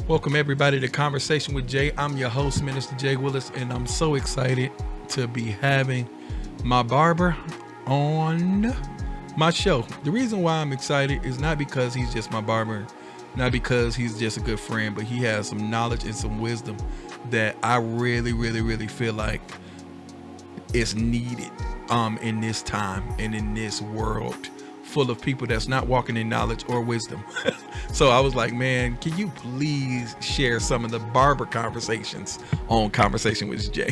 Welcome everybody to Conversation with Jay. I'm your host, Minister Jay Willis, and I'm so excited to be having my barber on my show. The reason why I'm excited is not because he's just my barber, not because he's just a good friend, but he has some knowledge and some wisdom that I really feel like is needed in this time and in this world full of people that's not walking in knowledge or wisdom. So I was like, man, can you please share some of the barber conversations on Conversation with Jay?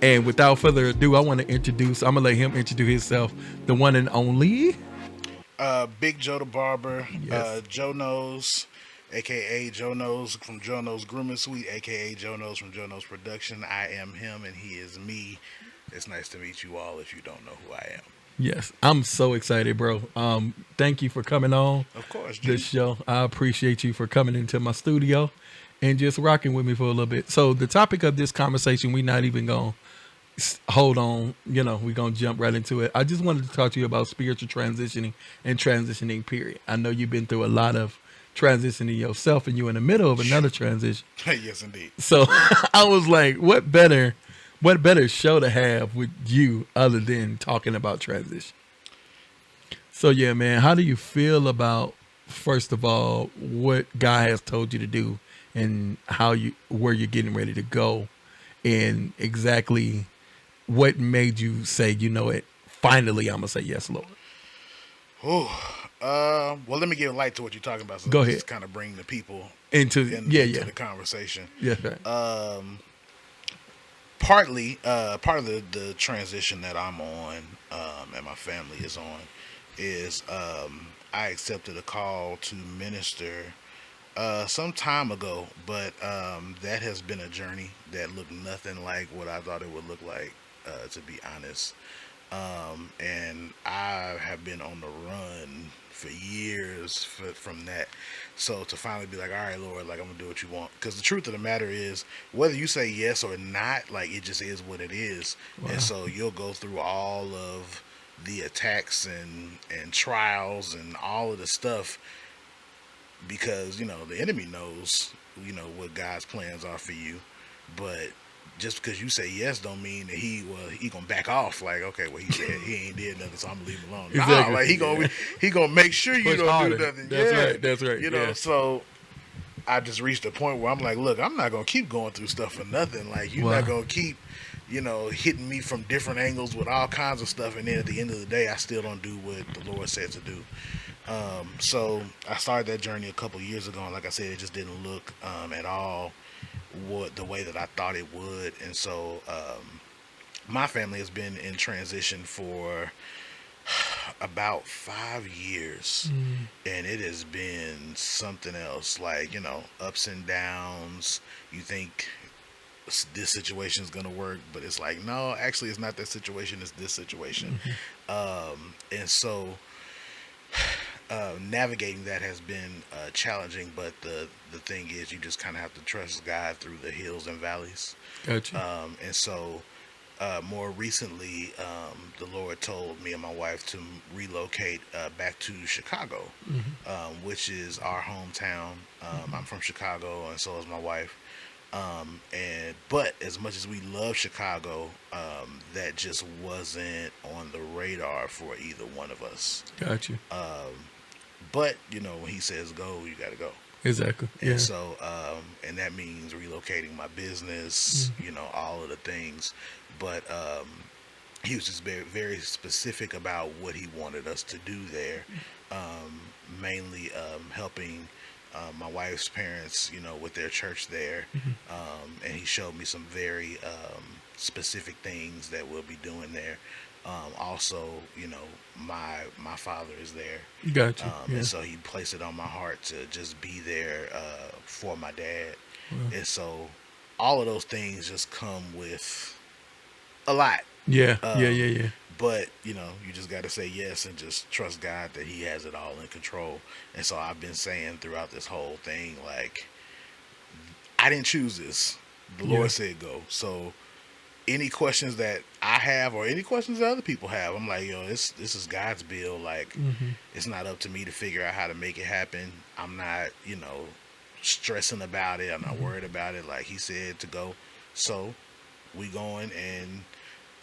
And without further ado, I'm going to let him introduce himself, the one and only. Big Joe the Barber, Yes. Joe Knows, aka Joe Knows from Joe Knows Grooming Suite, aka Joe Knows from Joe Knows Production. I am him and he is me. It's nice to meet you all if you don't know who I am. Yes. I'm so excited, bro. Thank you for coming on Of course, this G. show. I appreciate you for coming into my studio and just rocking with me for a little bit. So the topic of this conversation, we're not even going to hold on, we're going to jump right into it. I just wanted to talk to you about spiritual transitioning and transitioning period. I know you've been through a lot of transitioning yourself and you're in the middle of another transition. Yes, indeed. So I was like, what better show to have with you other than talking about transition? So yeah, man, how do you feel about, first of all, what God has told you to do and where you're getting ready to go, and exactly what made you say, finally I'm gonna say yes, Lord? Ooh. Well, let me give light to what you're talking about, so Go ahead. just kind of bring the people Into yeah, into yeah, the conversation. yeah, right. Partly, part of the transition that I'm on, and my family is on, is I accepted a call to minister some time ago, but that has been a journey that looked nothing like what I thought it would look like, to be honest. And I have been on the run for years from that. So to finally be like, all right, Lord, like I'm gonna do what you want. Because the truth of the matter is, whether you say yes or not, like it just is what it is. And Wow. so you'll go through all of the attacks and trials and all of the stuff because the enemy knows what God's plans are for you, but just because you say yes don't mean that he gonna back off. Like, okay, well, he said he ain't did nothing, so I'm gonna leave him alone. Nah, Exactly. like Yeah. he gonna make sure you Push don't do harder. nothing. That's Yeah, right. That's right. Yeah. So I just reached a point where I'm like, look, I'm not gonna keep going through stuff for nothing. Like, you're not Wow. gonna keep hitting me from different angles with all kinds of stuff, and then at the end of the day, I still don't do what the Lord said to do. So I started that journey a couple years ago, and like I said, it just didn't look at all what the way that I thought it would, and so my family has been in transition for about 5 years, Mm. and it has been something else. Like, ups and downs. You think this situation is gonna work, but it's like, no, actually, it's not that situation. It's this situation, and so navigating that has been challenging. But the thing is, you just kind of have to trust God through the hills and valleys. Gotcha. And so, more recently, the Lord told me and my wife to relocate back to Chicago, Hmm. which is our hometown. I'm from Chicago, and so is my wife. And but as much as we love Chicago, that just wasn't on the radar for either one of us. Gotcha. But when he says go, you got to go. Exactly. And Yeah. so, and that means relocating my business, Mm. all of the things. But he was just very specific about what he wanted us to do there, um, mainly helping my wife's parents, with their church there. Mhm. And he showed me some very specific things that we'll be doing there. Also, my father is there, Gotcha. and Yeah. so he placed it on my heart to just be there for my dad. Well, And so all of those things just come with a lot. yeah. Yeah. Um, Yeah. Yeah. but you just got to say yes and just trust God that He has it all in control. And so I've been saying throughout this whole thing, like, I didn't choose this. The Yeah. Lord said go. So any questions that I have or any questions that other people have, I'm like, yo, this is God's bill. Like, Hmm. it's not up to me to figure out how to make it happen. I'm not, stressing about it. I'm not worried about it. Like he said to go, so we going, and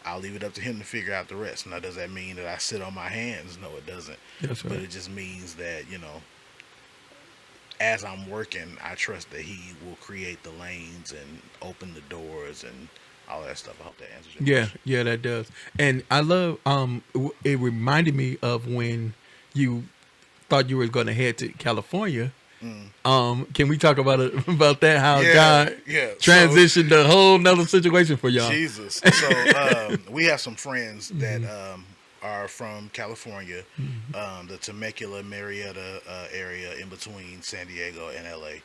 I'll leave it up to him to figure out the rest. Now, does that mean that I sit on my hands? No, it doesn't. That's right. But it just means that, as I'm working, I trust that he will create the lanes and open the doors and all that stuff. I hope that answers your question. Yeah, that does. And I love it reminded me of when you thought you were going to head to California. Can we talk about about that? How God transitioned the whole nother situation for y'all. Jesus. So we have some friends that are from California, the Temecula, Marietta area in between San Diego and LA.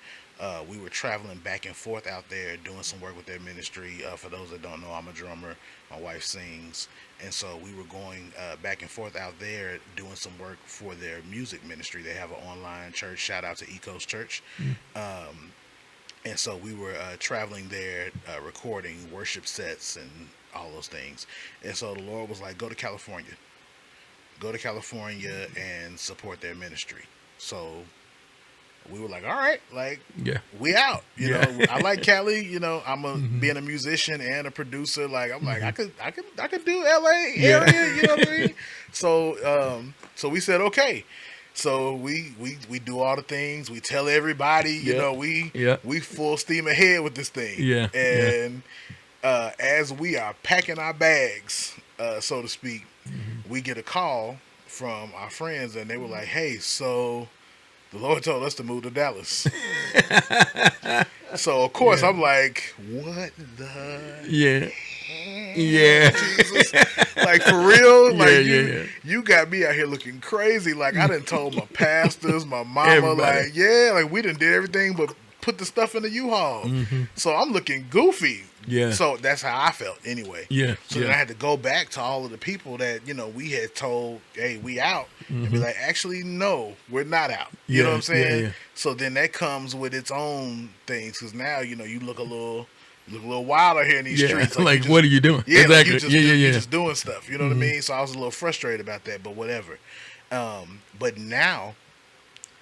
We were traveling back and forth out there doing some work with their ministry. For those that don't know, I'm a drummer. My wife sings. And so we were going back and forth out there doing some work for their music ministry. They have an online church. Shout out to Ecos Church. And so we were traveling there, recording worship sets and all those things. And so the Lord was like, go to California. Go to California and support their ministry. So we were like, all right, like, we out. You know, I like Cali. You know, I'm being a musician and a producer. Like, I'm like, I could do LA area. You know what I mean? So we said, okay. So we do all the things. We tell everybody. You know, we full steam ahead with this thing. And as we are packing our bags, so to speak, we get a call from our friends, and they were like, hey, so the Lord told us to move to Dallas. So, of course, I'm like, what the Jesus? Like, for real? Like, you got me out here looking crazy. Like, I done told my pastors, my mama, everybody. Like, we done did everything but put the stuff in the U-Haul. So, I'm looking goofy. So, that's how I felt anyway. So, then I had to go back to all of the people that, we had told, hey, we out. And be like, actually, no, we're not out. You know what I'm saying? So then that comes with its own things, because now, you look a little wild out here in these streets. Like what are you doing? Yeah, exactly. Like you're just doing stuff. You know what I mean? So I was a little frustrated about that, but whatever. But now,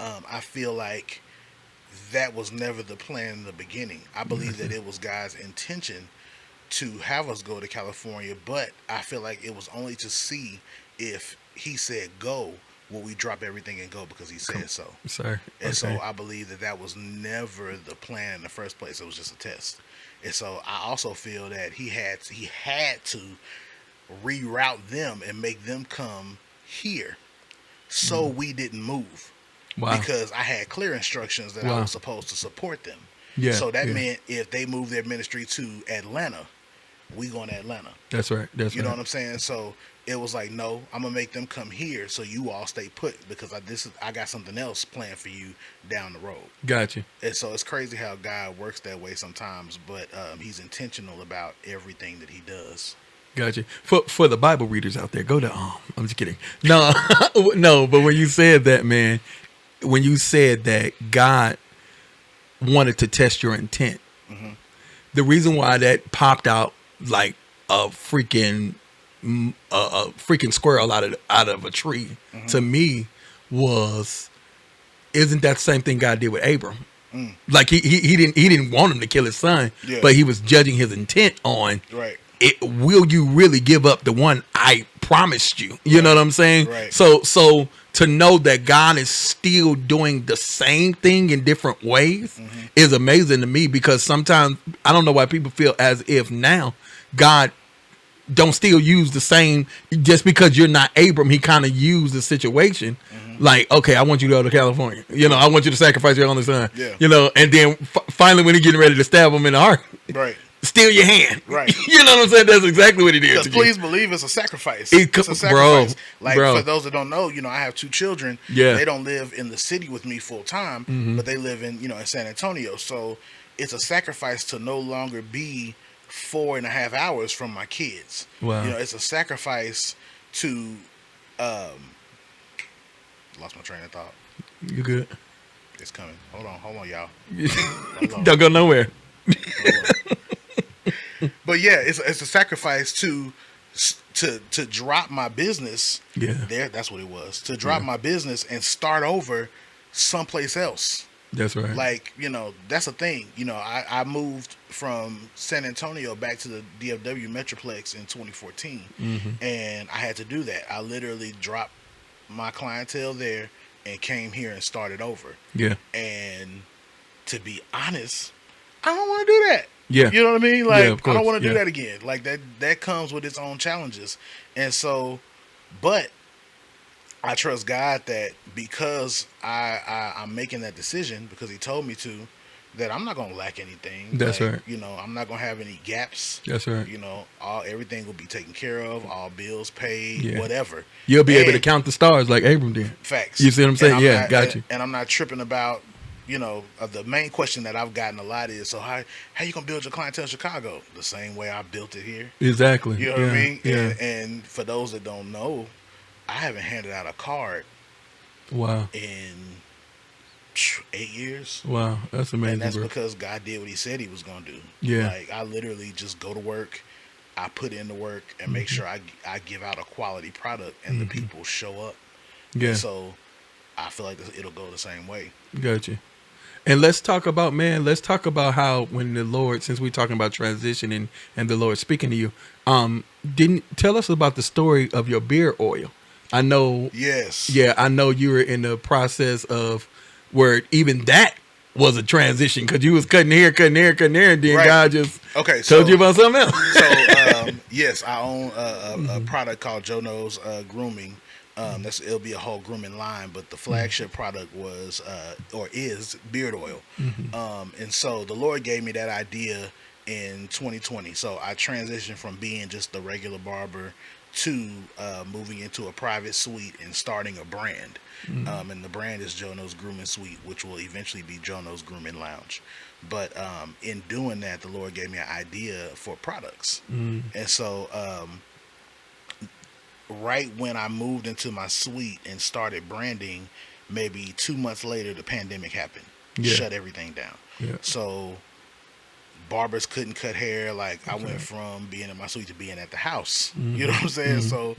I feel like that was never the plan in the beginning. I believe that it was God's intention to have us go to California, but I feel like it was only to see if he said go, will we drop everything and go because he said so. And so I believe that was never the plan in the first place. It was just a test. And so I also feel that he had to reroute them and make them come here so we didn't move. Because I had clear instructions that I was supposed to support them. So that meant if they moved their ministry to Atlanta, we going to Atlanta. That's right. You know what I'm saying? So it was like, no, I'm gonna make them come here so you all stay put, because I got something else planned for you down the road. Gotcha. And so it's crazy how God works that way sometimes, but he's intentional about everything that he does. Gotcha. For the Bible readers out there, go to I'm just kidding. No, no. But when you said that, man, when you said that God wanted to test your intent, the reason why that popped out like a freaking squirrel out of a tree to me was, isn't that the same thing God did with Abram? Like he didn't want him to kill his son, but he was judging his intent on will you really give up the one I promised you? You know what I'm saying? So to know that God is still doing the same thing in different ways is amazing to me, because sometimes I don't know why people feel as if now God don't still use the same, just because you're not Abram, he kind of used the situation like, okay, I want you to go to California, I want you to sacrifice your only son, and then finally when he's getting ready to stab him in the heart, steal your hand, you know what I'm saying? That's exactly what he did. Because please believe it's a sacrifice. It's a sacrifice. For those that don't know, I have 2 children. They don't live in the city with me full time, but they live in in San Antonio. So it's a sacrifice to no longer be 4.5 hours from my kids. It's a sacrifice to lost my train of thought. You good? It's coming. Hold on, y'all. Don't go nowhere. But yeah, it's a sacrifice to drop my business. That's what it was. To drop my business and start over someplace else. That's right. Like, that's the thing. I moved from San Antonio back to the DFW Metroplex in 2014, and I had to do that. I literally dropped my clientele there and came here and started over. Yeah. And to be honest, I don't want to do that. Yeah. You know what I mean? Yeah, Like, of course. I don't want to do Yeah. that again. Like, that comes with its own challenges. And so, but I trust God that because I'm making that decision because He told me to, that I'm not gonna lack anything. That's Like, right. I'm not gonna have any gaps. That's right. Everything will be taken care of, all bills paid, Yeah. whatever. You'll be able to And count the stars like Abram did. facts. You see what I'm saying? And Yeah, not, got you. And I'm not tripping about, the main question that I've gotten a lot is, so how you gonna build your clientele in Chicago? The same way I built it here. Exactly. You know what I mean? Yeah. And for those that don't know, I haven't handed out a card Wow. in 8 years. Wow. That's amazing. And that's bro. because God did what He said He was going to do. Yeah. Like, I literally just go to work, I put in the work, and make sure I give out a quality product, and the people show up. Yeah. And so I feel like it'll go the same way. Gotcha. And let's talk about how when the Lord, since we're talking about transition and the Lord speaking to you, didn't tell us about the story of your beard oil. I know. Yes. Yeah, I know you were in the process of where even that was a transition because you was cutting here, and then Right. God just told you about something else. So yes, I own a product called Joe Knows Grooming. It'll be a whole grooming line, but the flagship product was or is beard oil. And so the Lord gave me that idea in 2020. So I transitioned from being just the regular barber to moving into a private suite and starting a brand. And the brand is Joe Knows Grooming Suite, which will eventually be Joe Knows Grooming Lounge. But in doing that, the Lord gave me an idea for products. And so right when I moved into my suite and started branding, maybe 2 months later, the pandemic happened. Yeah. Shut everything down. Yeah. So barbers couldn't cut hair. Like, I went right. from being in my suite to being at the house. You know what I'm saying? So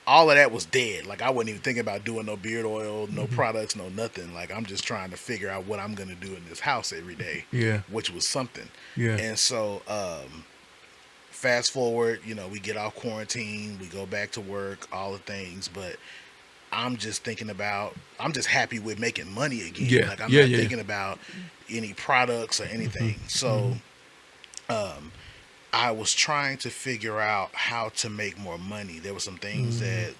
all of that was dead. Like, I wasn't even thinking about doing no beard oil, no products, no nothing. Like, I'm just trying to figure out what I'm going to do in this house every day. Yeah. Which was something. Yeah. And so fast forward, we get off quarantine, we go back to work, all the things, but I'm just happy with making money again. Yeah. Like, I'm Yeah, not yeah. thinking about any products or anything. So I was trying to figure out how to make more money. There were some things that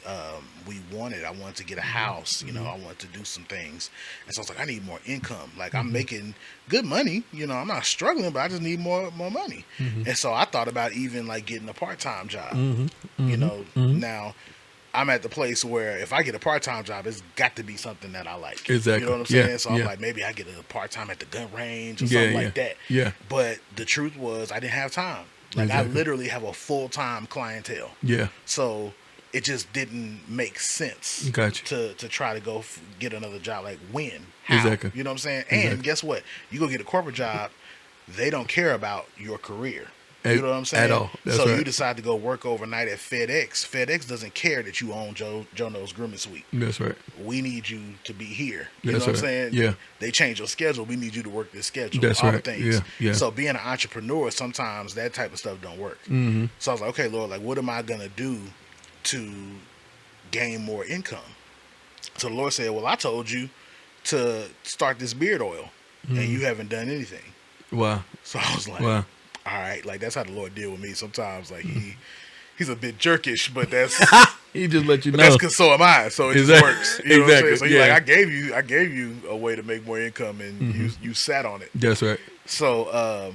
we wanted. I wanted to get a house, I wanted to do some things. And so I was like, I need more income. Like, I'm making good money, I'm not struggling, but I just need more money. And so I thought about even like getting a part-time job. Now I'm at the place where if I get a part-time job, it's got to be something that I like. Exactly. You know what I'm saying? Yeah, So I'm yeah. like, maybe I get a part-time at the gun range or Yeah, something yeah. like that. Yeah. But the truth was I didn't have time. Like, Exactly. I literally have a full-time clientele. Yeah. So it just didn't make sense Gotcha. to try to go get another job. Like, when? How? Exactly. You know what I'm saying? Exactly. And guess what? You go get a corporate job, they don't care about your career. You know what I'm saying? At all. That's so right. you decide to go work overnight at FedEx. FedEx doesn't care that you own Joe Knows Grooming Suite. That's right. We need you to be here. You That's know what I'm right. saying? Yeah. They change your schedule. We need you to work this schedule. That's all right. the things. Yeah, yeah. So being an entrepreneur, sometimes that type of stuff don't work. So I was like, okay, Lord, like, what am I gonna do to gain more income? So the Lord said, well, I told you to start this beard oil, and you haven't done anything. Wow. So I was like, Wow. all right, like, that's how the Lord deal with me sometimes. Like, he's a bit jerkish, but that's He just let you know. that's because so am I. So it Exactly. just works. You know what I'm saying? So he's Yeah. like, I gave you a way to make more income, and you sat on it. That's right. So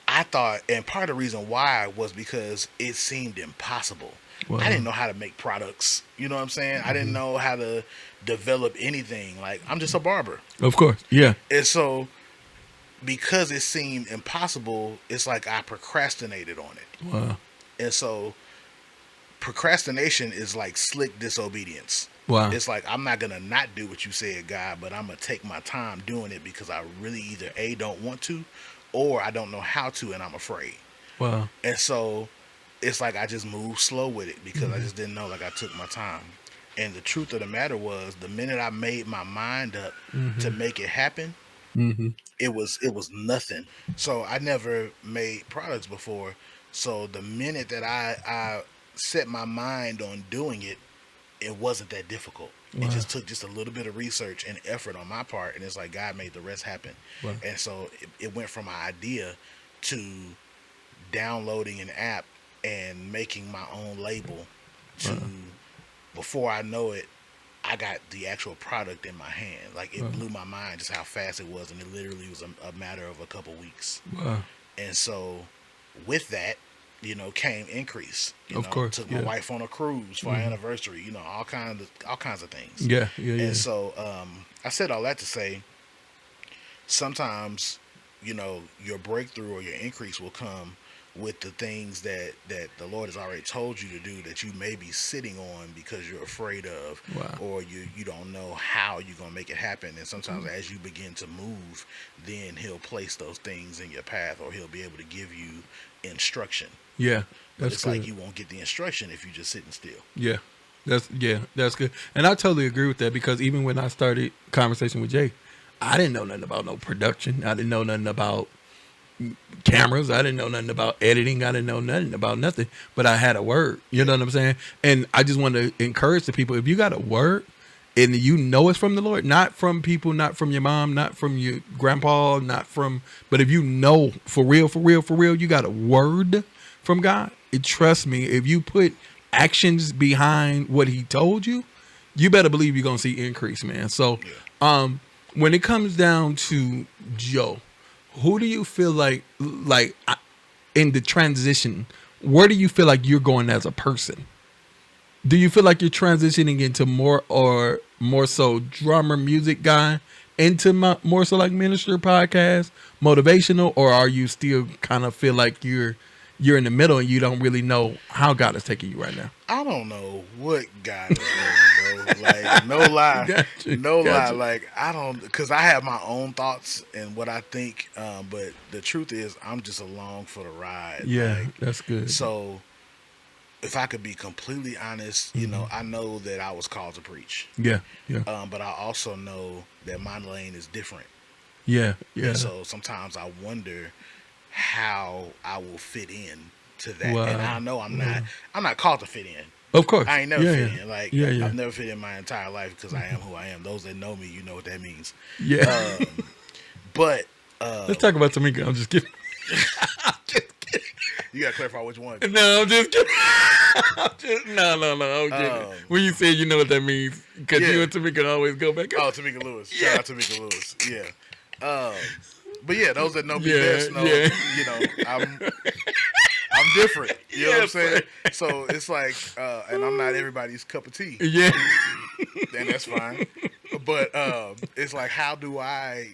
I thought, and part of the reason why was because it seemed impossible. Wow. I didn't know how to make products. You know what I'm saying? I didn't know how to develop anything. Like, I'm just a barber. Of course. Yeah. And so because it seemed impossible, it's like I procrastinated on it. Wow. And so procrastination is like slick disobedience. Wow. It's like, I'm not going to not do what you said, God, but I'm going to take my time doing it because I really either A, don't want to, or I don't know how to, and I'm afraid. Wow. And so it's like I just moved slow with it because I just didn't know. Like, I took my time. And the truth of the matter was, the minute I made my mind up to make it happen, Mm-hmm. It was nothing. So I never made products before. So the minute that I set my mind on doing it, it wasn't that difficult. It Wow. just took just a little bit of research and effort on my part, and it's like God made the rest happen. Wow. And so it went from an idea to downloading an app and making my own label to, Wow. before I know it, I got the actual product in my hand. Like, it Wow. blew my mind just how fast it was, and it literally was a matter of a couple weeks. Wow. And so, with that, came increase. Of course. Took my Yeah. wife on a cruise for our Mm-hmm. anniversary. All kinds of things. Yeah. Yeah. And Yeah. so, I said all that to say, sometimes, your breakthrough or your increase will come with the things that the Lord has already told you to do that you may be sitting on because you're afraid of, Wow. or you don't know how you're gonna make it happen. And sometimes as you begin to move, then He'll place those things in your path, or He'll be able to give you instruction. Yeah. But That's it's good. like you won't get the instruction if you're just sitting still. Yeah. That's good. And I totally agree with that because even when I started conversation with Jay, I didn't know nothing about no production. I didn't know nothing about cameras. I didn't know nothing about editing. I didn't know nothing about nothing. But I had a word. You know what I'm saying? And I just want to encourage the people, if you got a word and you know it's from the Lord, not from people, not from your mom, not from your grandpa, not from, but if you know for real, for real, for real, you got a word from God, trust me, if you put actions behind what he told you, you better believe you're going to see increase, man. So, Yeah. when it comes down to Joe, who do you feel in the transition, where do you feel like you're going as a person? Do you feel like you're transitioning into more so drummer music guy into more so like minister podcast, motivational, or are you still kind of feel like you're in the middle and you don't really know how God is taking you right now? I don't know what God is doing, bro. Like, no lie, Gotcha. no lie. Gotcha. Like, I don't, because I have my own thoughts and what I think. But the truth is, I'm just along for the ride. Yeah, Like, that's good. so if I could be completely honest, Mm-hmm. I know that I was called to preach. Yeah, yeah, But I also know that my lane is different, yeah, and yeah. so sometimes I wonder how I will fit in to that. And Wow. I know I'm Wow. not. I'm not called to fit in. Of course. I ain't never Yeah, fit yeah, in. Like, yeah, yeah, I've never fit in my entire life because I am who I am. Those that know me, you know what that means. yeah. But Let's talk about Tamika. I'm just kidding. you gotta clarify which one. No, I'm just kidding. No. I'm kidding. Um, When you say you know what that means, because yeah. you and Tamika always go back. Oh, Tamika Lewis. Shout out Tamika Lewis. Yeah. But yeah, those that know me Yeah, best know. yeah. I'm different. You know what I'm Yes, saying? sir. So it's like, and I'm not everybody's cup of tea, Yeah. and that's fine. But it's like, how do I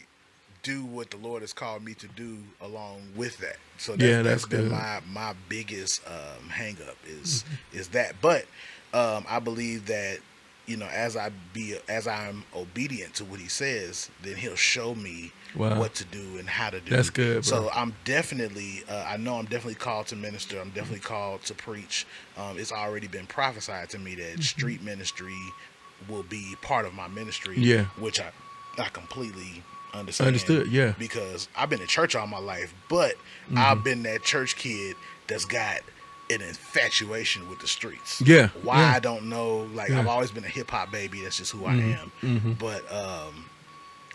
do what the Lord has called me to do along with that? So Yeah, that's that's been good. my biggest hang up is that. But I believe that, as I'm obedient to what He says, then He'll show me Wow. what to do and how to do. That's good, bro. So I'm definitely, I know I'm definitely called to minister. I'm definitely called to preach. It's already been prophesied to me that street ministry will be part of my ministry. Yeah. Which I completely understand. Understood, yeah. Because I've been in church all my life, but I've been that church kid that's got an infatuation with the streets. Yeah, Why, yeah. I don't know. Like, Yeah. I've always been a hip hop baby. That's just who I am. But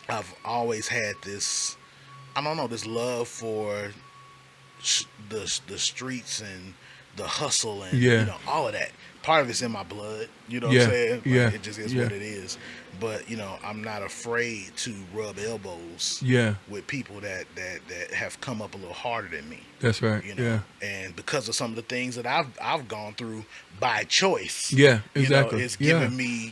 I've always had this, I don't know, this love for the streets and the hustle and Yeah. all of that. Part of it's in my blood. You know what Yeah, I'm saying? Like, yeah, it just is yeah. what it is. But I'm not afraid to rub elbows Yeah. with people that have come up a little harder than me. That's right. Yeah. And because of some of the things that I've gone through by choice. Yeah, exactly. It's Yeah. given me,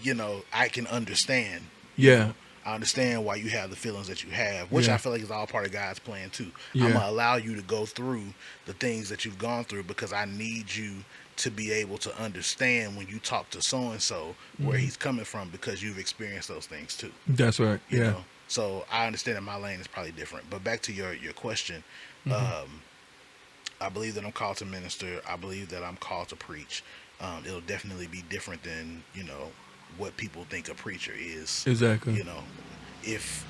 I can understand. Yeah. I understand why you have the feelings that you have, which Yeah. I feel like is all part of God's plan too. Yeah. I'm gonna allow you to go through the things that you've gone through because I need you to be able to understand when you talk to so and so where he's coming from, because you've experienced those things too. That's right. You Yeah. know? So I understand that my lane is probably different. But back to your question, I believe that I'm called to minister. I believe that I'm called to preach. It'll definitely be different than what people think a preacher is. Exactly. If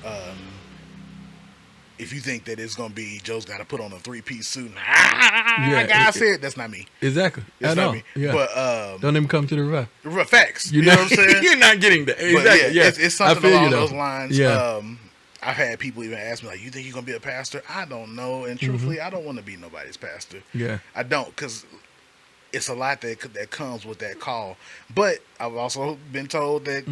if you think that it's gonna be Joe's got to put on a 3-piece suit, and God said that's not me. Exactly. It's not me. Yeah. But don't even come to the facts. You know what I'm saying? You're not getting that. Exactly. Yeah, it's something along those lines. Yeah. I've had people even ask me like, "You think you're gonna be a pastor?" I don't know, and truthfully, I don't want to be nobody's pastor. Yeah. I don't, because it's a lot that comes with that call. But I've also been told that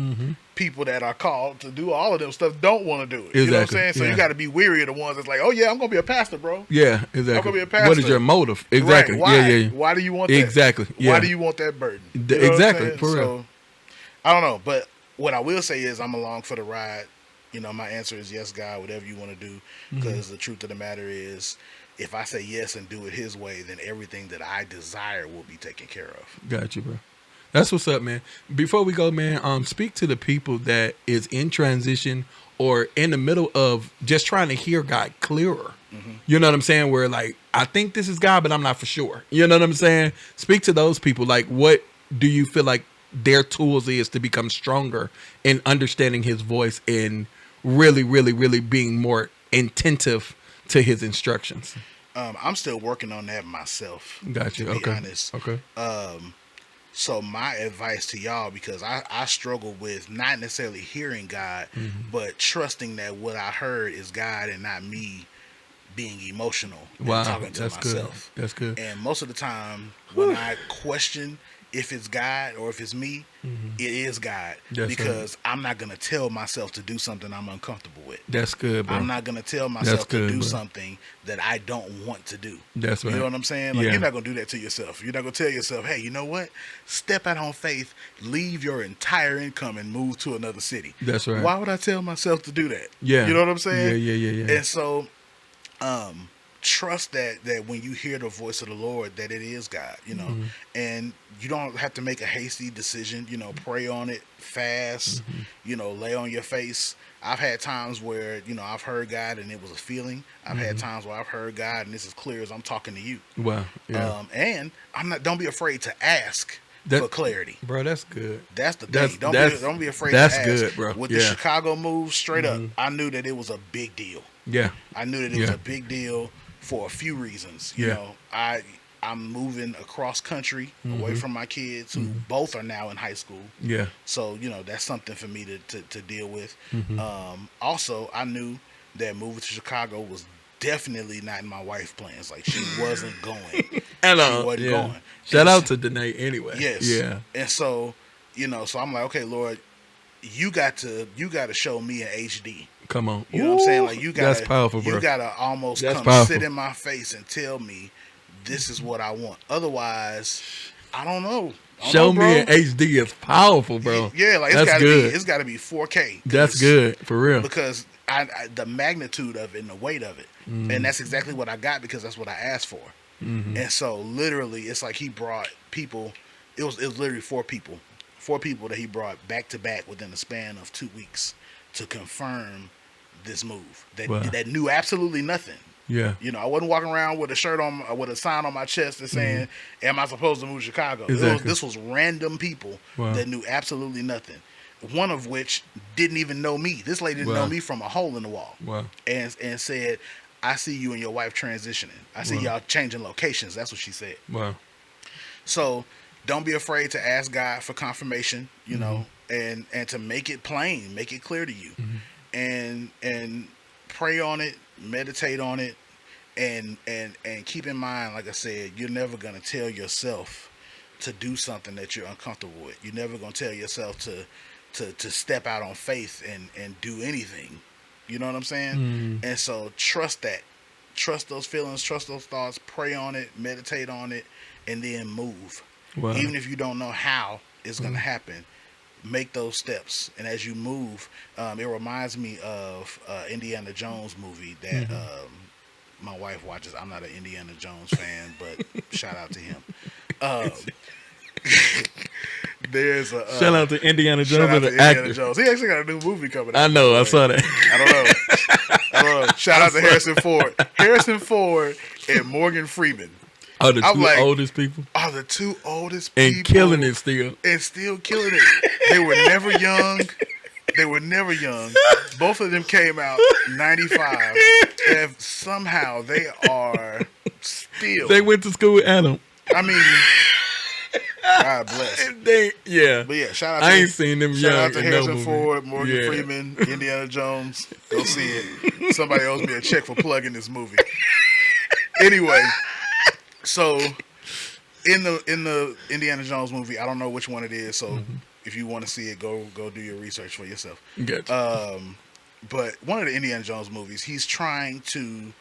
people that are called to do all of them stuff don't want to do it. Exactly. You know what I'm saying? So you got to be weary of the ones that's like, "Oh yeah, I'm gonna be a pastor, bro." Yeah, exactly. I'm gonna be a pastor. What is your motive? Exactly. Right. Why? Yeah. Why do you want that? Exactly. Yeah. Why do you want that burden? You know exactly. For real. So I don't know, but what I will say is I'm along for the ride. You know, my answer is yes, God, whatever you want to do. Because the truth of the matter is, if I say yes and do it His way, then everything that I desire will be taken care of. Got you, bro. That's what's up, man. Before we go, man, speak to the people that is in transition or in the middle of just trying to hear God clearer. You know what I'm saying? Where like, I think this is God, but I'm not for sure. You know what I'm saying? Speak to those people. Like, what do you feel like their tools is to become stronger in understanding His voice and really, really, really being more attentive to His instructions? I'm still working on that myself. Got you. To be Okay. honest. Okay. So my advice to y'all, because I struggle with not necessarily hearing God, but trusting that what I heard is God and not me being emotional and talking to myself. That's good. And most of the time when I question if it's God or if it's me, it is God. Because I'm not going to tell myself to do something I'm uncomfortable with. That's good, bro. I'm not going to tell myself to do something that I don't want to do. That's right. You know what I'm saying? Like, you're not going to do that to yourself. You're not going to tell yourself, hey, you know what? Step out on faith, leave your entire income and move to another city. That's right. Why would I tell myself to do that? Yeah. You know what I'm saying? Yeah. And so, trust that when you hear the voice of the Lord, that it is God, you know, and you don't have to make a hasty decision, you know, pray on it, fast, you know, lay on your face. I've had times where, you know, I've heard God and it was a feeling. I've had times where I've heard God and it's as clear as I'm talking to you. Wow. Yeah. And don't be afraid to ask for clarity. Bro, that's good. That's the thing. Don't be afraid to ask. That's good, bro. With the Chicago move, straight up, I knew that it was a big deal. Yeah. I knew that it was a big deal for a few reasons. You know, I'm moving across country away from my kids who both are now in high school. Yeah. So, you know, that's something for me to deal with. Also, I knew that moving to Chicago was definitely not in my wife's plans. Like, she wasn't going. Hello. She wasn't going. Shout out to Danae anyway. Yes. Yeah. And so, you know, so I'm like, okay, Lord, you got to show me an HD. Come on. You know what I'm saying? Like, you gotta, that's powerful, bro. You gotta almost come sit in my face and tell me this is what I want. Otherwise, I don't know. Show me in HD is powerful, bro. Yeah, like it's gotta be 4K. That's good for real. Because the magnitude of it and the weight of it, and that's exactly what I got because that's what I asked for. And so literally, it's like He brought people. It was literally 4 people that He brought back to back within the span of 2 weeks to confirm this move that knew absolutely nothing. Yeah. You know, I wasn't walking around with a shirt on, with a sign on my chest that saying, "Am I supposed to move to Chicago?" Exactly. This was random people that knew absolutely nothing. One of which didn't even know me. This lady didn't know me from a hole in the wall. Wow. And said, "I see you and your wife transitioning. I see y'all changing locations." That's what she said. Wow. So don't be afraid to ask God for confirmation, you know, and to make it plain, make it clear to you. And pray on it, meditate on it, and keep in mind, like I said, you're never gonna tell yourself to do something that you're uncomfortable with. You're never gonna tell yourself to step out on faith and do anything. You know what I'm saying? And so trust that. Trust those feelings, trust those thoughts, pray on it, meditate on it, and then move. Wow. Even if you don't know how it's gonna happen, make those steps. And as you move, it reminds me of Indiana Jones movie that my wife watches. I'm not an Indiana Jones fan, but shout out to him. There's a shout out to Indiana Jones and the actor. Jones. He actually got a new movie coming out. I know, I saw that. I don't know. Shout out to Harrison Ford. Harrison Ford and Morgan Freeman. Oh, the two oldest people? Oh, the 2 oldest people. And killing it still. And still killing it. They were never young. They were never young. Both of them came out 95. And somehow they are still. They went to school with Adam. I mean, God bless. Yeah. But yeah, shout out. I ain't seen them Shout young out to in Harrison no Ford, movie. Morgan Yeah. Freeman, Indiana Jones. Go see it. Somebody owes me a check for plugging this movie. Anyway, so in the Indiana Jones movie, I don't know which one it is. So if you want to see it, go do your research for yourself. Gotcha. But one of the Indiana Jones movies, he's trying to.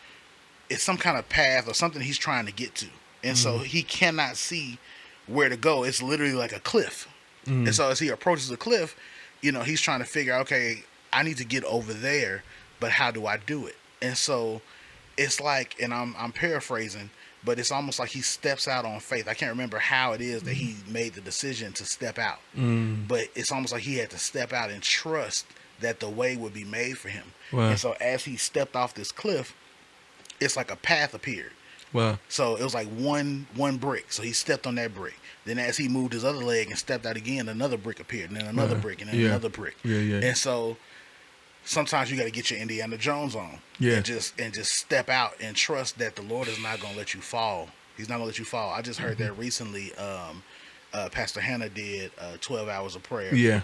It's some kind of path or something he's trying to get to, and so he cannot see where to go. It's literally like a cliff. And so as he approaches the cliff, he's trying to figure out, okay, I need to get over there, but how do I do it? And so it's like, and I'm paraphrasing, but it's almost like he steps out on faith. I can't remember how it is that he made the decision to step out, but it's almost like he had to step out and trust that the way would be made for him. Wow. And so as he stepped off this cliff, it's like a path appeared. Wow. So it was like one brick. So he stepped on that brick. Then as he moved his other leg and stepped out again, another brick appeared, and then another brick, and then another brick. Yeah. And so sometimes you got to get your Indiana Jones on, and just step out and trust that the Lord is not going to let you fall. He's not going to let you fall. I just heard that recently. Pastor Hannah did 12 hours of prayer. Yeah.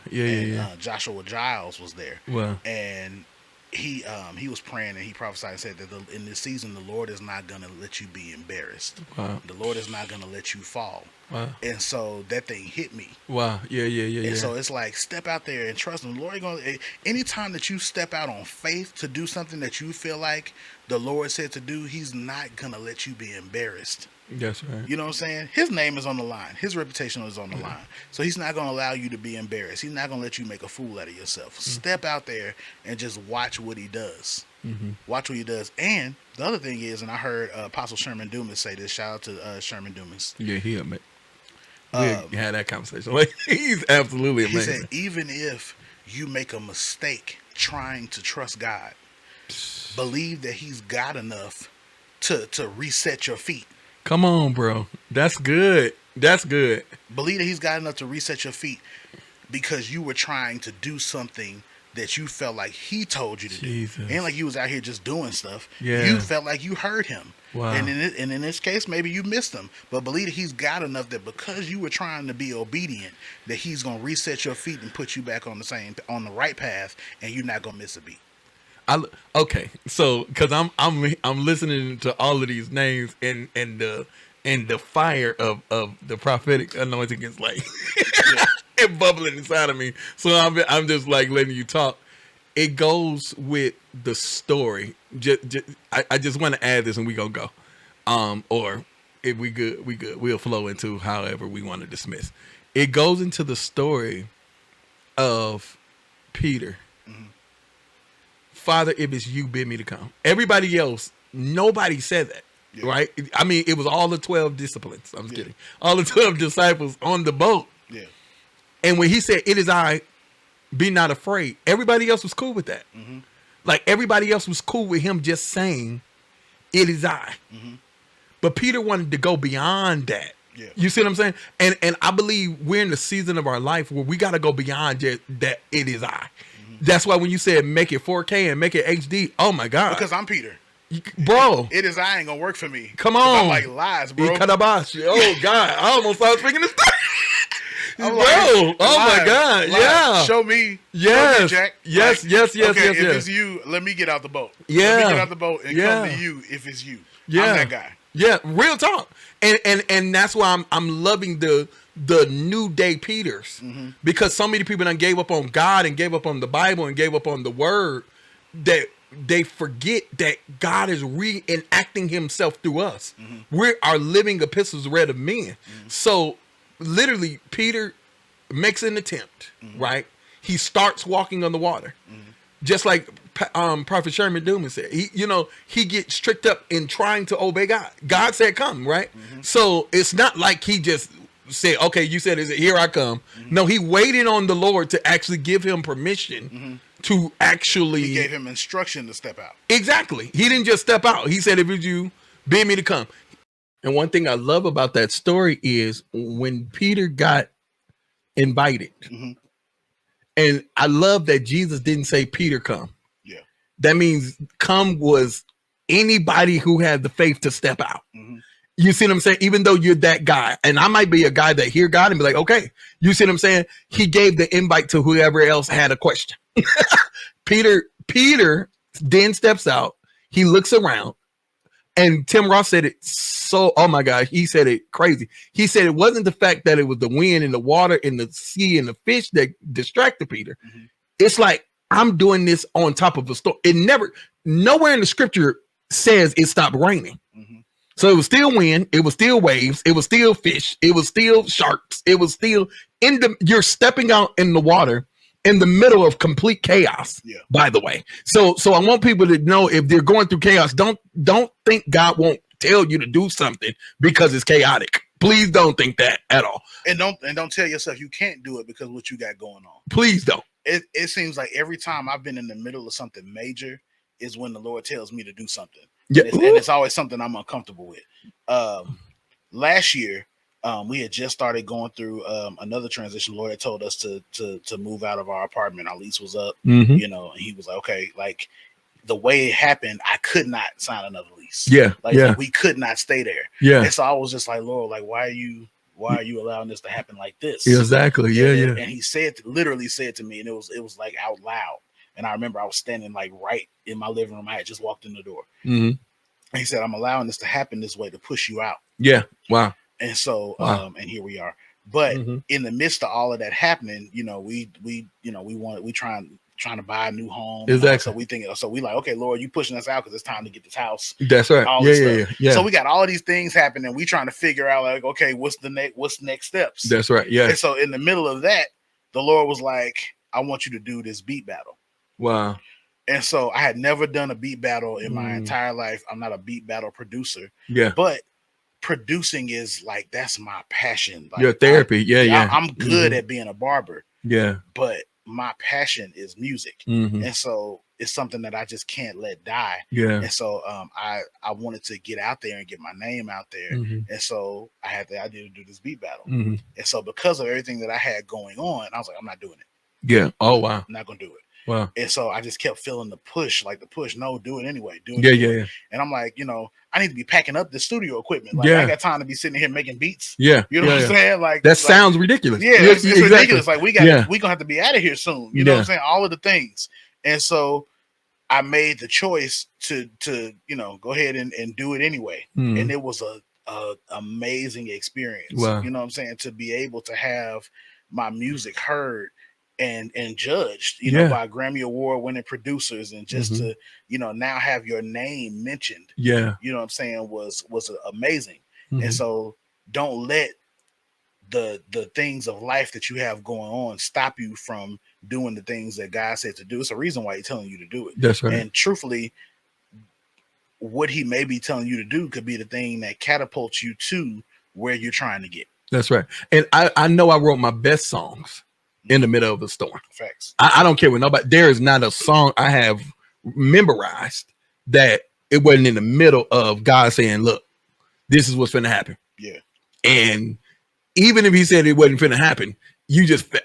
Joshua Giles was there. Wow. And he was praying, and he prophesied and said that in this season the Lord is not going to let you be embarrassed. Wow. The Lord is not going to let you fall. Wow. And so that thing hit me. Wow. Yeah. And so it's like, step out there and trust him. The Lord ain't gonna. Anytime that you step out on faith to do something that you feel like the Lord said to do, He's not gonna let you be embarrassed. That's right. You know what I'm saying? His name is on the line. His reputation is on the line. So He's not going to allow you to be embarrassed. He's not going to let you make a fool out of yourself. Step out there and just watch what He does. Watch what He does. And the other thing is, and I heard Apostle Sherman Dumas say this. Shout out to Sherman Dumas. Yeah, he amazing. We had that conversation. Like, he's absolutely amazing. He said, even if you make a mistake trying to trust God, believe that He's got enough to reset your feet. Come on, bro. That's good. That's good. Believe that He's got enough to reset your feet because you were trying to do something that you felt like He told you to do. Ain't like you was out here just doing stuff. Yeah. You felt like you heard Him. Wow. And in this case, maybe you missed Him. But believe that He's got enough that because you were trying to be obedient, that He's gonna reset your feet and put you back on the right path, and you're not gonna miss a beat. Okay, so because I'm listening to all of these names and the fire of the prophetic anointing is like it bubbling inside of me. So I'm just like letting you talk. It goes with the story. I just want to add this and we gonna go. Or if we good, we'll flow into however we want to dismiss. It goes into the story of Peter. Father, if it's you, bid me to come. Everybody else, nobody said that, right? I mean, it was all the 12 disciplines. I'm just kidding. All the 12 disciples on the boat. Yeah. And when He said, it is I, be not afraid, everybody else was cool with that. Like, everybody else was cool with Him just saying, it is I. But Peter wanted to go beyond that. Yeah. You see what I'm saying? And I believe we're in the season of our life where we got to go beyond just that it is I. That's why when you said make it 4K and make it HD, oh my God. Because I'm Peter. Bro. It is I ain't gonna work for me. Come on. I'm like lies, bro. Oh God. I almost started speaking this thing. Bro. Like, oh lies, my God. lies. Yeah. Show me. Yes. Show me, Jack. Yes, like, yes. Okay, if yes. it's you, let me get out the boat. Yeah. Let me get out the boat and come to you if it's you. Yeah. I'm that guy. Yeah, real talk. And that's why I'm loving the new day Peters. Because so many people done gave up on God and gave up on the Bible and gave up on the word that they forget that God is reenacting Himself through us. We're our living epistles read of men. So literally Peter makes an attempt, right? He starts walking on the water. Just like Prophet Sherman Dumas said, he gets tricked up in trying to obey God. God said, come, right? So it's not like he just said, okay, you said, here I come. No, he waited on the Lord to actually give him permission to actually. He gave him instruction to step out. Exactly. He didn't just step out. He said, if it's you, bid me to come. And one thing I love about that story is when Peter got invited, And I love that Jesus didn't say, Peter, come. Yeah. That means come was anybody who had the faith to step out. Mm-hmm. You see what I'm saying? Even though you're that guy, and I might be a guy that hear God and be like, okay, you see what I'm saying? He gave the invite to whoever else had a question. Peter then steps out. He looks around, and Tim Ross said it so, oh my God, he said it crazy. He said it wasn't the fact that it was the wind and the water and the sea and the fish that distracted Peter. Mm-hmm. It's like, I'm doing this on top of a storm. Nowhere in the scripture says it stopped raining. Mm-hmm. So it was still wind, it was still waves, it was still fish, it was still sharks, it was still you're stepping out in the water in the middle of complete chaos. Yeah. By the way. So I want people to know, if they're going through chaos, don't think God won't tell you to do something because it's chaotic. Please don't think that at all. And don't tell yourself you can't do it because of what you got going on. Please don't. It seems like every time I've been in the middle of something major is when the Lord tells me to do something. Yeah. And it's always something I'm uncomfortable with. Last year, we had just started going through another transition. The Lord had told us to move out of our apartment. Our lease was up, Mm-hmm. you know, and he was like, okay, like the way it happened, I could not sign another lease. Yeah. Like we could not stay there. Yeah. And so I was just like, Lord, like, why are you allowing this to happen like this? Exactly. Yeah. And he literally said to me, and it was like out loud. And I remember I was standing like right in my living room. I had just walked in the door. Mm-hmm. And he said, I'm allowing this to happen this way to push you out. Yeah. Wow. And so, Wow. and here we are. But Mm-hmm. in the midst of all of that happening, you know, we trying to buy a new home. Exactly. So we like, okay, Lord, you pushing us out because it's time to get this house. That's right. All this stuff. Yeah. So we got all these things happening. We trying to figure out like, okay, what's next steps? That's right. Yeah. And so in the middle of that, the Lord was like, I want you to do this beat battle. Wow. And so I had never done a beat battle in my entire life. I'm not a beat battle producer. Yeah. But producing is like, that's my passion. Like, your therapy. I'm good at being a barber. Yeah. But my passion is music. Mm-hmm. And so it's something that I just can't let die. Yeah. And so I wanted to get out there and get my name out there. Mm-hmm. And so I had the idea to do this beat battle. Mm-hmm. And so because of everything that I had going on, I was like, I'm not doing it. Yeah. Oh, wow. I'm not going to do it. Wow. And so I just kept feeling the push, no, do it anyway. Yeah. And I'm like, you know, I need to be packing up the studio equipment. Like, I ain't got time to be sitting here making beats. Yeah. You know what I'm saying? Like, that sounds ridiculous. Yeah, it's exactly. ridiculous. Like, we gonna have to be out of here soon. You know what I'm saying? All of the things. And so I made the choice to you know, go ahead and do it anyway. Mm. And it was a amazing experience. Wow. You know what I'm saying? To be able to have my music heard and judged, you know, by Grammy Award winning producers, and just to, you know, now have your name mentioned, you know what I'm saying, was amazing. And so don't let the things of life that you have going on stop you from doing the things that God said to do. It's a reason why he's telling you to do it. That's right. And truthfully, what he may be telling you to do could be the thing that catapults you to where you're trying to get. That's right. And I know I wrote my best songs in the middle of a storm. Facts. I don't care what nobody. There is not a song I have memorized that it wasn't in the middle of God saying, "Look, this is what's going to happen." Yeah. And even if he said it wasn't going to happen,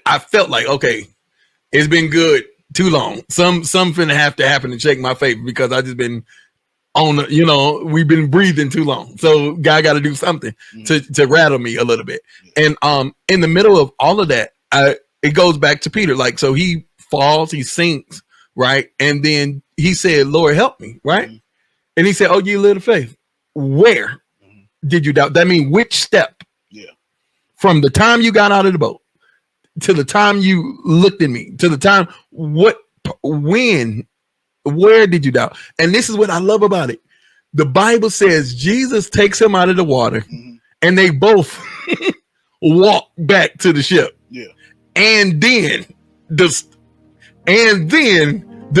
I felt like, okay, it's been good too long. Some finna have to happen to check my faith, because I just been on the, you know, we've been breathing too long. So God got to do something to rattle me a little bit. And in the middle of all of that, it goes back to Peter. Like, so he falls, he sinks, right? And then he said, "Lord, help me," right? And he said, "Oh, you little faith, where did you doubt?" That means which step? Yeah. From the time you got out of the boat to the time you looked at me, to the time, where did you doubt? And this is what I love about it. The Bible says Jesus takes him out of the water, and they both walk back to the ship. Yeah. And then the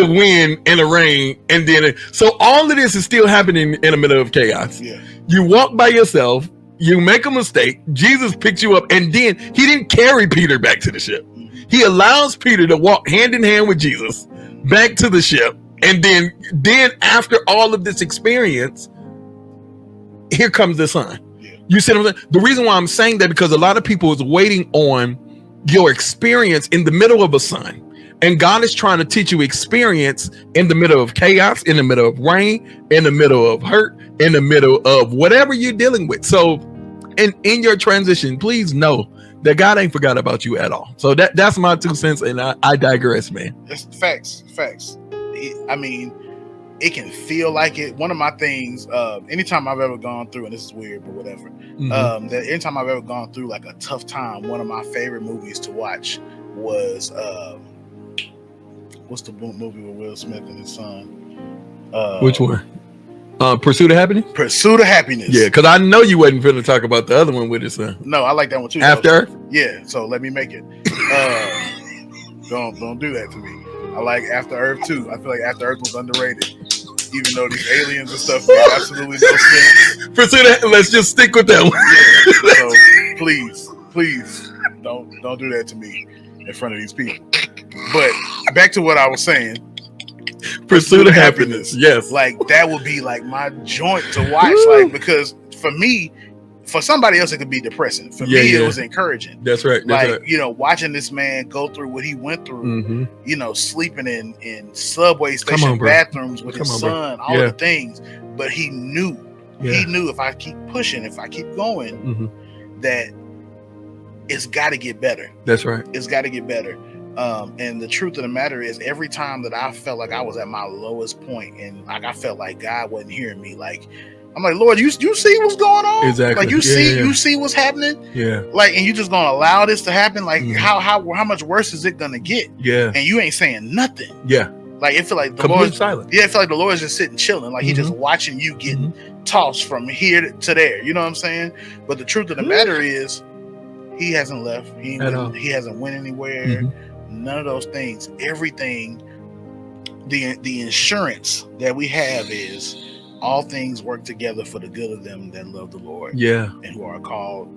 wind and the rain, and then so all of this is still happening in the middle of chaos. Yeah. You walk by yourself, you make a mistake, Jesus picks you up, and then he didn't carry Peter back to the ship. He allows Peter to walk hand in hand with Jesus back to the ship. And then after all of this experience, here comes the Son. Yeah. You see what I'm saying? The reason why I'm saying that, because a lot of people is waiting on your experience in the middle of a sun. And God is trying to teach you experience in the middle of chaos, in the middle of rain, in the middle of hurt, in the middle of whatever you're dealing with. So in your transition, please know that God ain't forgot about you at all. So that's my 2 cents, and I digress, man. It's facts. I mean, it can feel like it. One of my things, anytime I've ever gone through, and this is weird, but whatever, that anytime I've ever gone through like a tough time, one of my favorite movies to watch was what's the movie with Will Smith and his son? Which one? Pursuit of Happiness? Pursuit of Happiness. Yeah, because I know you wasn't finna talk about the other one with his son. No, I like that one too. After Earth? Yeah, so let me make it. Don't do that to me. I like After Earth too. I feel like After Earth was underrated, even though these aliens and stuff make absolutely no sense. Pursuit of, let's just stick with that one. Yeah, so please don't do that to me in front of these people. But back to what I was saying. Pursuit of Happiness. Yes. Like that would be like my joint to watch. Like, because for me, for somebody else it could be depressing. For me, it was encouraging. That's right. Like, you know, watching this man go through what he went through, you know, sleeping in subway station bathrooms with his son, all the things. But he knew if I keep pushing, if I keep going, that it's got to get better. That's right. It's got to get better. And the truth of the matter is, every time that I felt like I was at my lowest point and like I felt like God wasn't hearing me, like I'm like, Lord, you see what's going on? Exactly. Like you see what's happening? Yeah. Like, and you just gonna allow this to happen? Like how much worse is it gonna get? Yeah. And you ain't saying nothing. Yeah. Like it feel like the complete Lord silent. Yeah, it feel like the Lord is just sitting chilling. Like he just watching you get tossed from here to there. You know what I'm saying? But the truth of the matter is, he hasn't left. He hasn't went anywhere. None of those things. Everything, the insurance that we have is all things work together for the good of them that love the Lord. Yeah. And who are called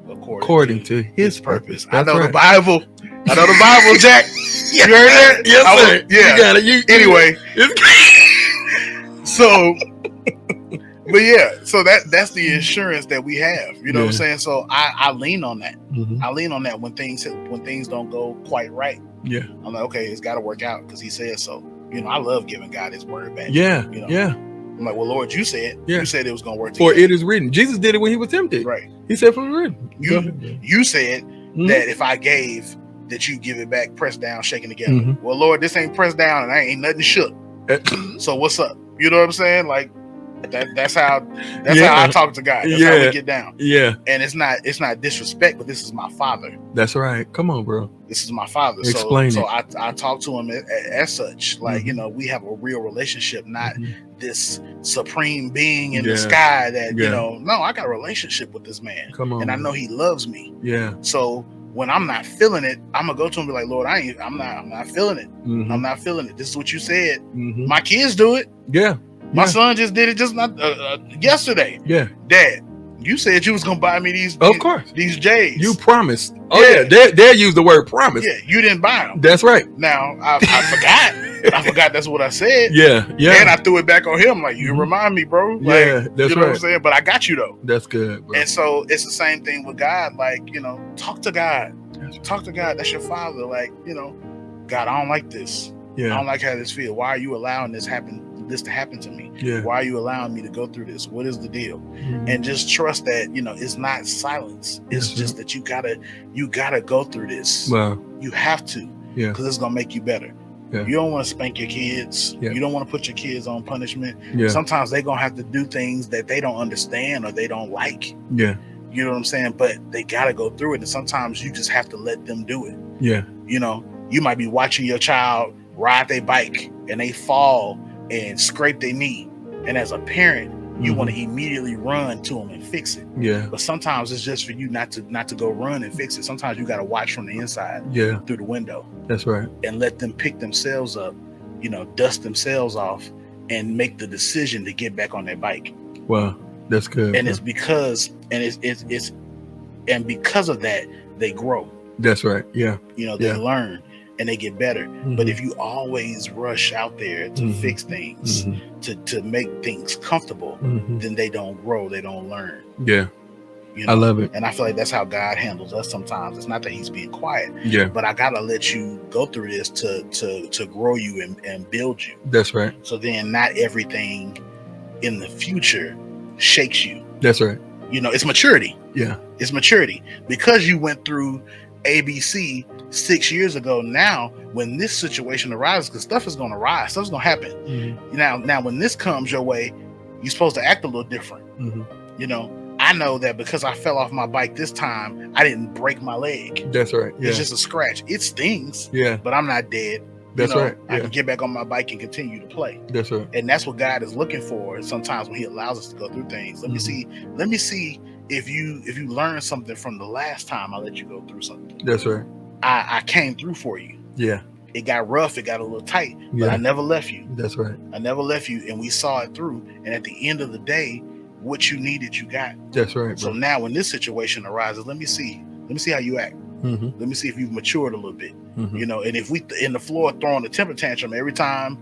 according to his purpose. I know the Bible. I know the Bible, Jack. You heard that? Yes, sir. Yeah. You got it. Anyway. So, but yeah, so that's the insurance that we have. You know what I'm saying? So I lean on that. I lean on that when things don't go quite right. Yeah. I'm like, okay, it's got to work out because he said so. You know, I love giving God his word back. Yeah. You know? Yeah. I'm like, well, Lord, you said it was going to work together. For it is written. Jesus did it when he was tempted. Right. He said, for it is written. You said that if I gave, that you give it back, pressed down, shaken together. Well, Lord, this ain't pressed down and I ain't nothing shook. So what's up? You know what I'm saying? Like, that's how I talk to God. That's how we get down. Yeah. And it's not disrespect, but this is my father. That's right. Come on, bro. This is my father. Explain so I talk to him as such. Like, you know, we have a real relationship, not this supreme being in the sky that, you know, no, I got a relationship with this man. Come on. And I know he loves me. Yeah. So when I'm not feeling it, I'm gonna go to him and be like, Lord, I'm not feeling it. I'm not feeling it. This is what you said. My kids do it. Yeah. My son just did it just not yesterday. Yeah. Dad, you said you was gonna buy me these J's. You promised. Oh yeah. They use the word promise. Yeah, you didn't buy them. That's right. Now I forgot. I forgot that's what I said. Yeah. Yeah. And I threw it back on him. Like, you remind me, bro. Like, yeah, that's you know what I'm saying? But I got you though. That's good, bro. And so it's the same thing with God. Like, you know, talk to God. Talk to God. That's your father. Like, you know, God, I don't like this. Yeah. I don't like how this feels. Why are you allowing this to happen to me? Yeah. Why are you allowing me to go through this? What is the deal? And just trust that, you know, it's not silence. It's just that you gotta go through this. Wow. You have to. Yeah. Because it's gonna make you better. Yeah. You don't want to spank your kids. Yeah. You don't want to put your kids on punishment. Yeah. Sometimes they're gonna have to do things that they don't understand or they don't like. Yeah. You know what I'm saying? But they gotta go through it. And sometimes you just have to let them do it. Yeah. You know, you might be watching your child ride their bike and they fall and scrape their knee, and as a parent you want to immediately run to them and fix it. Yeah. But sometimes it's just for you not to go run and fix it. Sometimes you got to watch from the inside. Yeah. Through the window. That's right. And let them pick themselves up, you know, dust themselves off and make the decision to get back on their bike. Wow, that's good. And it's because and because of that they grow. That's right. Yeah. You know, they learn and they get better. But if you always rush out there to fix things, to make things comfortable, then they don't grow, they don't learn. Yeah. You know? I love it. And I feel like that's how God handles us sometimes. It's not that he's being quiet. Yeah. But I gotta let you go through this to grow you and build you. That's right. So then not everything in the future shakes you. That's right. You know, it's maturity. Yeah. It's maturity. Because you went through ABC 6 years ago, now when this situation arises, because stuff is gonna rise, stuff's gonna happen. Mm-hmm. Now when this comes your way, you're supposed to act a little different. Mm-hmm. You know, I know that because I fell off my bike this time, I didn't break my leg. That's right. Yeah. It's just a scratch. It stings. Yeah. But I'm not dead. That's right. Yeah. I can get back on my bike and continue to play. That's right. And that's what God is looking for sometimes when he allows us to go through things. Let me see if you learn something from the last time I let you go through something. That's right. I came through for you. Yeah. It got rough, it got a little tight, but Yeah. I never left you. That's right. I never left you, and we saw it through. And at the end of the day, what you needed, you got. That's right. So now when this situation arises, let me see how you act. Mm-hmm. Let me see if you've matured a little bit. Mm-hmm. You know, and if we in the floor throwing a temper tantrum every time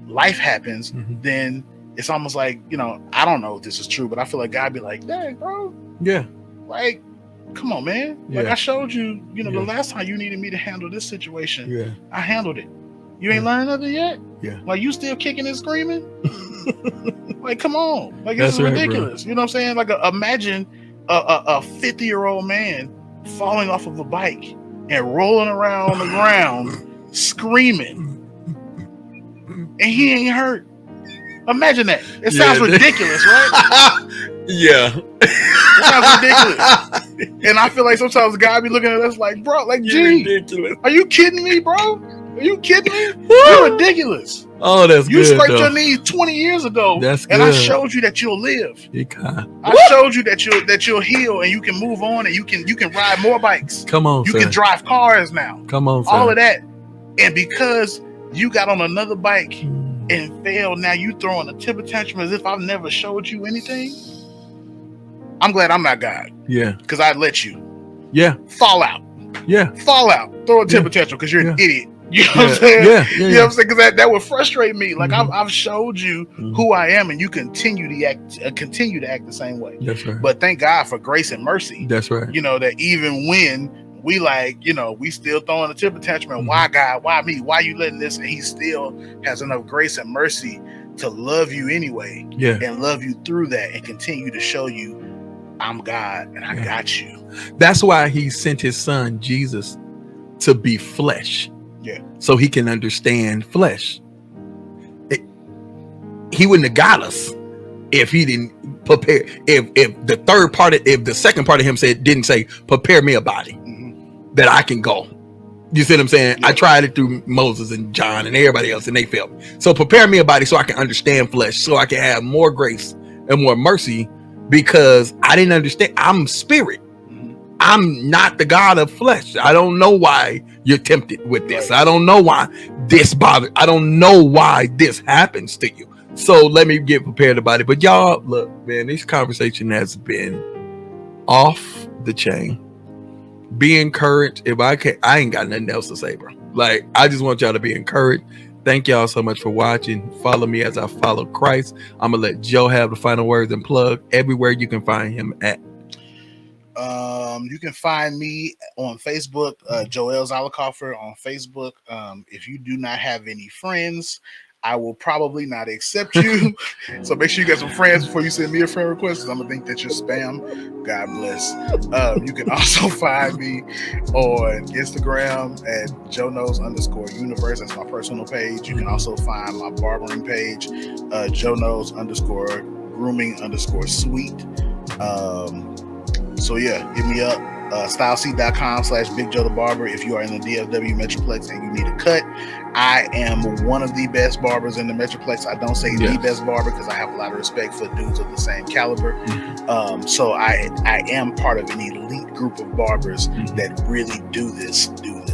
life happens, then it's almost like, you know, I don't know if this is true, but I feel like God be like, dang, bro. Yeah. Like, come on, man. Like Yeah. I showed you, you know, the last time you needed me to handle this situation, Yeah. I handled it. You ain't learned nothing yet? Yeah. Like you still kicking and screaming? Like, come on. Like That's this is right, ridiculous. You know what I'm saying? Like imagine a 50-year-old man falling off of a bike and rolling around on the ground screaming. And he ain't hurt. Imagine that. It sounds ridiculous, right? Yeah. It sounds ridiculous. And I feel like sometimes God be looking at us like, bro, like, gee, ridiculous. are you kidding me, bro? Are you kidding me? You're ridiculous. Oh, that's You good. scraped though. your knees 20 years ago. That's And I good. showed you that you'll live. I I showed you that you'll heal and you can move on and you can ride more bikes. Come on, You son. can drive cars now. Come on, son. All of that. And because you got on another bike and failed, now you throwing a temper tantrum as if I've never showed you anything. I'm glad I'm not God. Yeah. Because I'd let you Yeah. fall out. Yeah. Fall out. Throw a temper tantrum because you're an idiot. You know what I'm saying? Yeah. You know what I'm saying? Because that would frustrate me. Like I've showed you who I am, and you continue to act the same way. That's right. But thank God for grace and mercy. That's right. You know that even when we we still throwing a temper tantrum. And why God? Why me? Why you letting this? And He still has enough grace and mercy to love you anyway. Yeah. And love you through that, and continue to show you, I'm God and I got you. That's why He sent His Son Jesus to be flesh. Yeah. So He can understand flesh. He wouldn't have got us if He didn't prepare. If the second part of Him didn't say, prepare me a body that I can go. You see what I'm saying? Yeah. I tried it through Moses and John and everybody else, and they failed me. So prepare me a body so I can understand flesh, so I can have more grace and more mercy, because I didn't understand. I'm spirit. I'm not the God of flesh. I don't know why you're tempted with this. I don't know why this bothers. I don't know why this happens to you. So let me get prepared about it. But y'all, look, man, this conversation has been off the chain. Be encouraged. If I ain't got nothing else to say, bro. Like, I just want y'all to be encouraged. Thank y'all so much for watching. Follow me as I follow Christ. I'm gonna let Joe have the final words and plug everywhere you can find him at. You can find me on Facebook, Joel Zolicoffer on Facebook. If you do not have any friends, I will probably not accept you. So make sure you get some friends before you send me a friend request, because I'm gonna think that you're spam. God bless. You can also find me on Instagram at JoeKnows_universe. That's my personal page. You can also find my barbering page, JoeKnows_grooming_sweet. So yeah, hit me up, stylec.com/Big Joe the Barber. If you are in the DFW Metroplex and you need a cut, I am one of the best barbers in the Metroplex. I don't say the best barber because I have a lot of respect for dudes of the same caliber. So I am part of an elite group of barbers that really do this.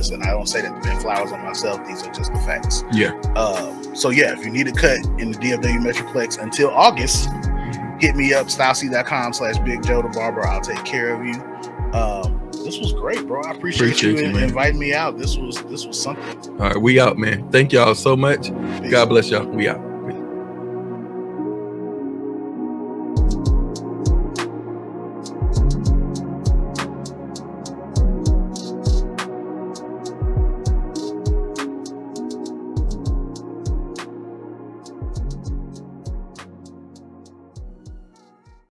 And I don't say that to pin flowers on myself. These are just the facts. Yeah. So yeah, if you need a cut in the DFW Metroplex until August, hit me up, stylec.com/Big Joe the Barber. I'll take care of you. This was great, bro. I appreciate you inviting me out. This was something. All right, we out, man. Thank y'all so much. Peace. God bless y'all. We out.